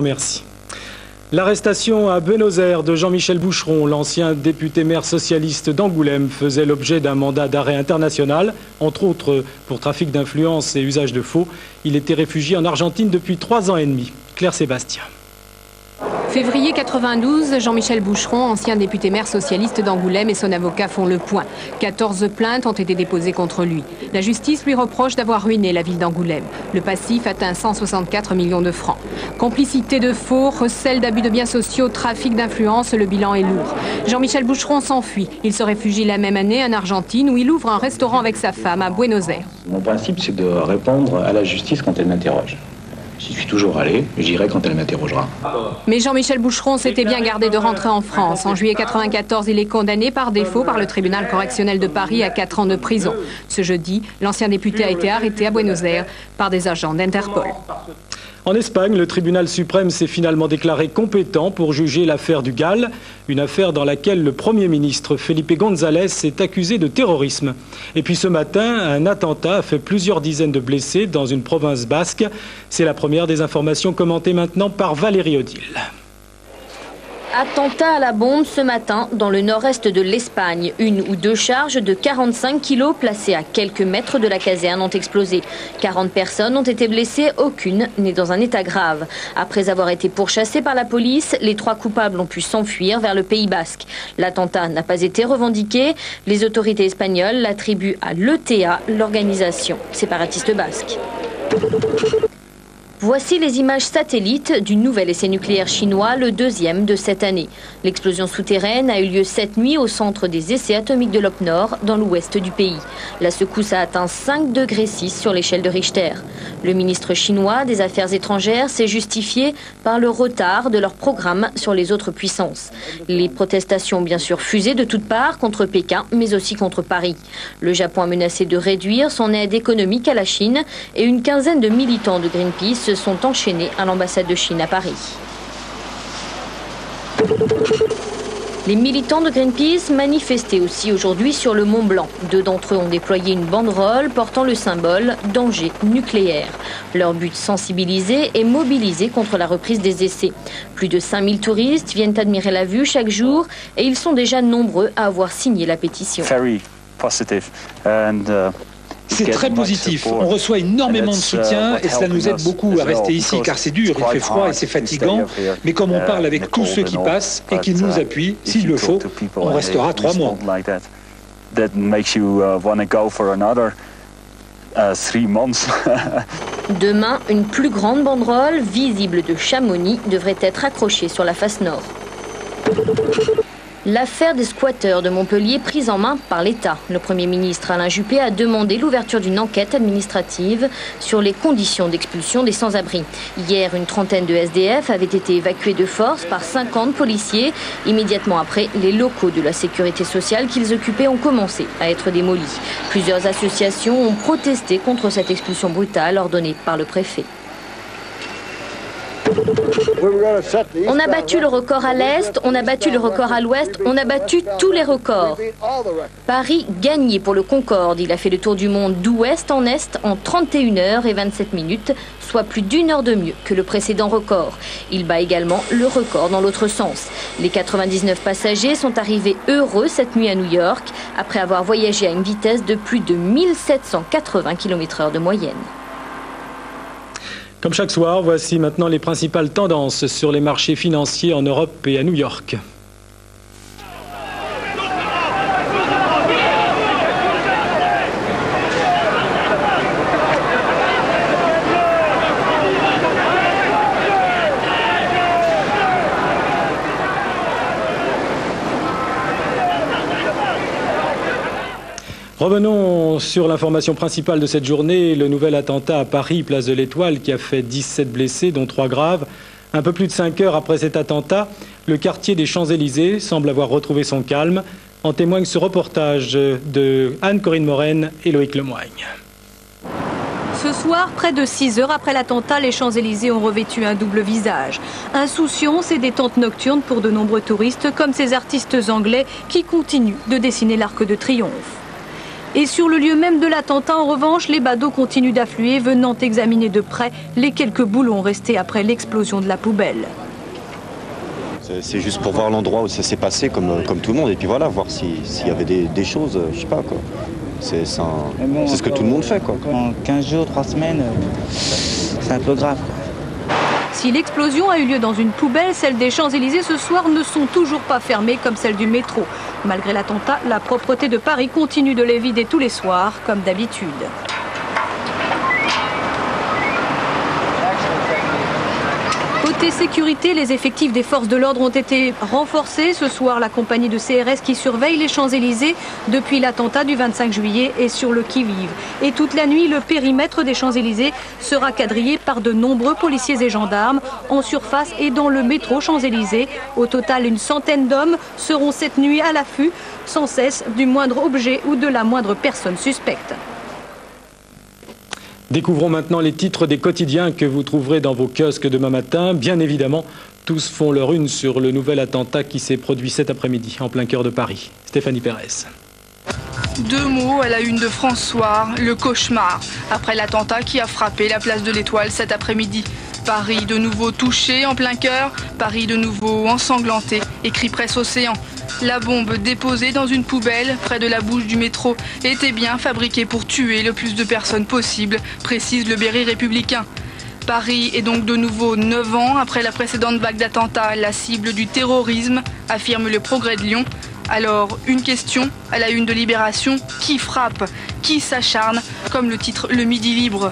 Merci. L'arrestation à Buenos Aires de Jean-Michel Boucheron, l'ancien député-maire socialiste d'Angoulême, faisait l'objet d'un mandat d'arrêt international, entre autres pour trafic d'influence et usage de faux. Il était réfugié en Argentine depuis 3 ans et demi. Claire Sébastien. Février 92, Jean-Michel Boucheron, ancien député-maire socialiste d'Angoulême, et son avocat font le point. 14 plaintes ont été déposées contre lui. La justice lui reproche d'avoir ruiné la ville d'Angoulême. Le passif atteint 164 millions de francs. Complicité de faux, recel d'abus de biens sociaux, trafic d'influence, le bilan est lourd. Jean-Michel Boucheron s'enfuit. Il se réfugie la même année en Argentine où il ouvre un restaurant avec sa femme à Buenos Aires. Mon principe, c'est de répondre à la justice quand elle m'interroge. J'y suis toujours allé, j'irai quand elle m'interrogera. Mais Jean-Michel Boucheron s'était bien gardé de rentrer en France. En juillet 94, il est condamné par défaut par le tribunal correctionnel de Paris à 4 ans de prison. Ce jeudi, l'ancien député a été arrêté à Buenos Aires par des agents d'Interpol. En Espagne, le tribunal suprême s'est finalement déclaré compétent pour juger l'affaire du Gall, une affaire dans laquelle le Premier ministre Felipe González est accusé de terrorisme. Et puis ce matin, un attentat a fait plusieurs dizaines de blessés dans une province basque. C'est la première des informations commentées maintenant par Valérie Odile. Attentat à la bombe ce matin dans le nord-est de l'Espagne. 1 ou 2 charges de 45 kilos placées à quelques mètres de la caserne ont explosé. 40 personnes ont été blessées, aucune n'est dans un état grave. Après avoir été pourchassés par la police, les 3 coupables ont pu s'enfuir vers le Pays basque. L'attentat n'a pas été revendiqué. Les autorités espagnoles l'attribuent à l'ETA, l'organisation séparatiste basque. Voici les images satellites du nouvel essai nucléaire chinois, le 2e de cette année. L'explosion souterraine a eu lieu cette nuit au centre des essais atomiques de l'Europe Nord, dans l'ouest du pays. La secousse a atteint 5,6 degrés sur l'échelle de Richter. Le ministre chinois des Affaires étrangères s'est justifié par le retard de leur programme sur les autres puissances. Les protestations ont bien sûr fusé de toutes parts contre Pékin, mais aussi contre Paris. Le Japon a menacé de réduire son aide économique à la Chine et une quinzaine de militants de Greenpeace se sont enchaînés à l'ambassade de Chine à Paris. Les militants de Greenpeace manifestaient aussi aujourd'hui sur le Mont Blanc. 2 d'entre eux ont déployé une banderole portant le symbole « Danger nucléaire ». Leur but, sensibiliser et mobiliser contre la reprise des essais. Plus de 5000 touristes viennent admirer la vue chaque jour et ils sont déjà nombreux à avoir signé la pétition. C'est très positif. On reçoit énormément de soutien et cela nous aide beaucoup à rester ici car c'est dur, il fait froid et c'est fatigant. Mais comme on parle avec tous ceux qui passent et qui nous appuient, s'il le faut, on restera 3 mois. Demain, une plus grande banderole visible de Chamonix devrait être accrochée sur la face nord. L'affaire des squatteurs de Montpellier prise en main par l'État. Le Premier ministre Alain Juppé a demandé l'ouverture d'une enquête administrative sur les conditions d'expulsion des sans-abri. Hier, une trentaine de SDF avaient été évacués de force par 50 policiers. Immédiatement après, les locaux de la sécurité sociale qu'ils occupaient ont commencé à être démolis. Plusieurs associations ont protesté contre cette expulsion brutale ordonnée par le préfet. On a battu le record à l'Est, on a battu le record à l'Ouest, on a battu tous les records. Paris gagné pour le Concorde. Il a fait le tour du monde d'ouest en est en 31h27, soit plus d'1 heure de mieux que le précédent record. Il bat également le record dans l'autre sens. Les 99 passagers sont arrivés heureux cette nuit à New York, après avoir voyagé à une vitesse de plus de 1780 km/h de moyenne. Comme chaque soir, voici maintenant les principales tendances sur les marchés financiers en Europe et à New York. Revenons sur l'information principale de cette journée, le nouvel attentat à Paris, place de l'Étoile, qui a fait 17 blessés, dont 3 graves. Un peu plus de 5 heures après cet attentat, le quartier des Champs-Élysées semble avoir retrouvé son calme. En témoigne ce reportage de Anne-Corinne Moren et Loïc Lemoigne. Ce soir, près de 6 heures après l'attentat, les Champs-Élysées ont revêtu un double visage. Insouciance et détente nocturne pour de nombreux touristes, comme ces artistes anglais qui continuent de dessiner l'Arc de Triomphe. Et sur le lieu même de l'attentat, en revanche, les badauds continuent d'affluer, venant examiner de près les quelques boulons restés après l'explosion de la poubelle. C'est juste pour voir l'endroit où ça s'est passé comme tout le monde, et puis voilà, voir s'il y avait des choses, je sais pas quoi. C'est ce que tout le monde fait quoi. En 15 jours, 3 semaines, c'est un peu grave. Si l'explosion a eu lieu dans une poubelle, celles des Champs-Élysées ce soir ne sont toujours pas fermées comme celles du métro. Malgré l'attentat, la propreté de Paris continue de les vider tous les soirs, comme d'habitude. Côté sécurité, les effectifs des forces de l'ordre ont été renforcés. Ce soir, la compagnie de CRS qui surveille les Champs-Élysées depuis l'attentat du 25 juillet est sur le qui-vive. Et toute la nuit, le périmètre des Champs-Élysées sera quadrillé par de nombreux policiers et gendarmes en surface et dans le métro Champs-Élysées. Au total, une centaine d'hommes seront cette nuit à l'affût, sans cesse du moindre objet ou de la moindre personne suspecte. Découvrons maintenant les titres des quotidiens que vous trouverez dans vos kiosques demain matin. Bien évidemment, tous font leur une sur le nouvel attentat qui s'est produit cet après-midi en plein cœur de Paris. Stéphanie Pérez. 2 mots à la une de François, le cauchemar, après l'attentat qui a frappé la place de l'Étoile cet après-midi. Paris de nouveau touché en plein cœur, Paris de nouveau ensanglanté, écrit Presse Océan. La bombe déposée dans une poubelle près de la bouche du métro était bien fabriquée pour tuer le plus de personnes possible, précise le Berry républicain. Paris est donc de nouveau 9 ans après la précédente vague d'attentats, la cible du terrorisme, affirme le Progrès de Lyon. Alors, une question à la une de Libération, qui frappe, qui s'acharne, comme le titre Le Midi Libre.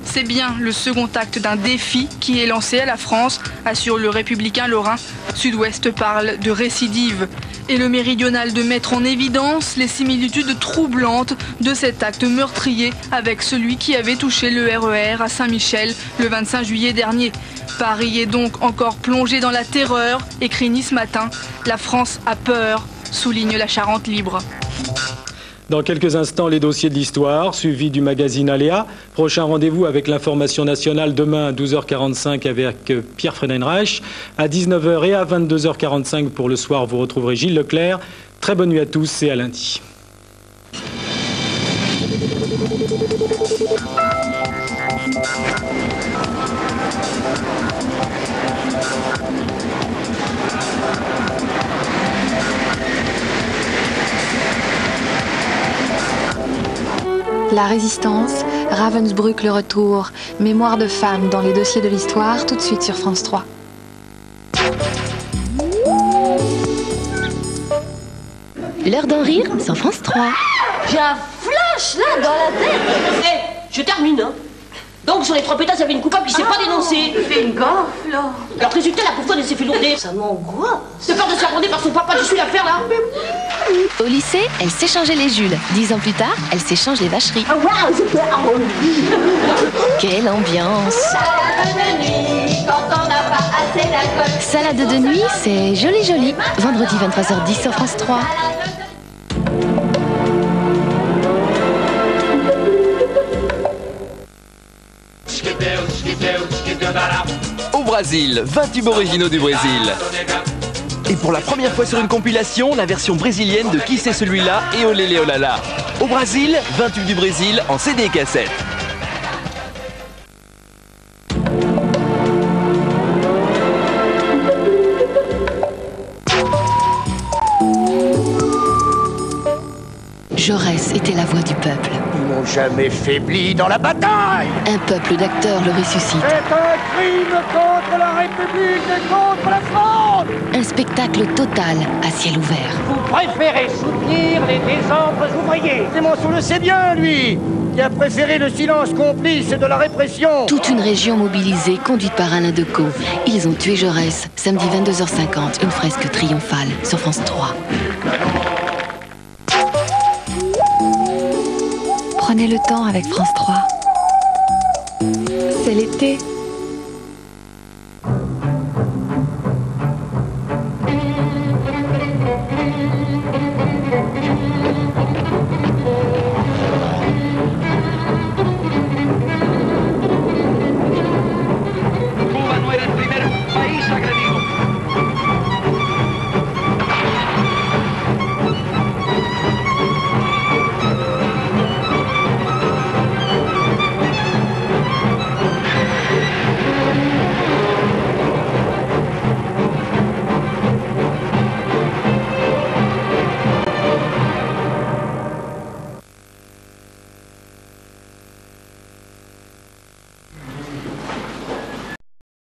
C'est bien le second acte d'un défi qui est lancé à la France, assure le républicain lorrain. Sud-Ouest parle de récidive. Et le Méridional de mettre en évidence les similitudes troublantes de cet acte meurtrier avec celui qui avait touché le RER à Saint-Michel le 25 juillet dernier. Paris est donc encore plongé dans la terreur, écrit Nice Matin. La France a peur, souligne la Charente Libre. Dans quelques instants, les dossiers de l'histoire, suivis du magazine Aléa. Prochain rendez-vous avec l'information nationale demain à 12h45 avec Pierre Friedenreich. À 19h et à 22h45 pour le soir, vous retrouverez Gilles Leclerc. Très bonne nuit à tous et à lundi. La Résistance, Ravensbrück le retour, mémoire de femme dans les dossiers de l'histoire, tout de suite sur France 3. L'heure d'en rire sur France 3. J'ai un flash là dans la tête. Je termine, hein. Donc sur les 3 pétasses, il y avait une coupable qui s'est pas dénoncée. Il fait une gaffe là. Alors résultat, la pauvre elle s'est fait lourder. Ça m'angoisse. C'est peur de se faire gronder par son papa, je suis l'affaire là. Au lycée, elle s'échangeait les Jules. 10 ans plus tard, elle s'échange les vacheries. Ah waouh, c'était arrondi. Quelle ambiance. Salade de nuit, quand on n'a pas assez d'alcool. Salade de nuit, c'est joli joli. Vendredi 23h10 sur France 3. Au Brésil, 20 tubes originaux du Brésil. Et pour la première fois sur une compilation, la version brésilienne de Qui c'est celui-là et Olélé Olala. Au Brésil, 20 tubes du Brésil en CD et cassette. Jaurès était la voix du peuple. Ils n'ont jamais faibli dans la bataille. Un peuple d'acteurs le ressuscite. C'est un crime contre la République et contre la France. Un spectacle total à ciel ouvert. Vous préférez soutenir les désordres ouvriers. Clémenceau le sait bien, lui, qui a préféré le silence complice de la répression. Toute une région mobilisée, conduite par Alain Decaux. Ils ont tué Jaurès, samedi 22h50, une fresque triomphale sur France 3. Prenez le temps avec France 3. C'est l'été.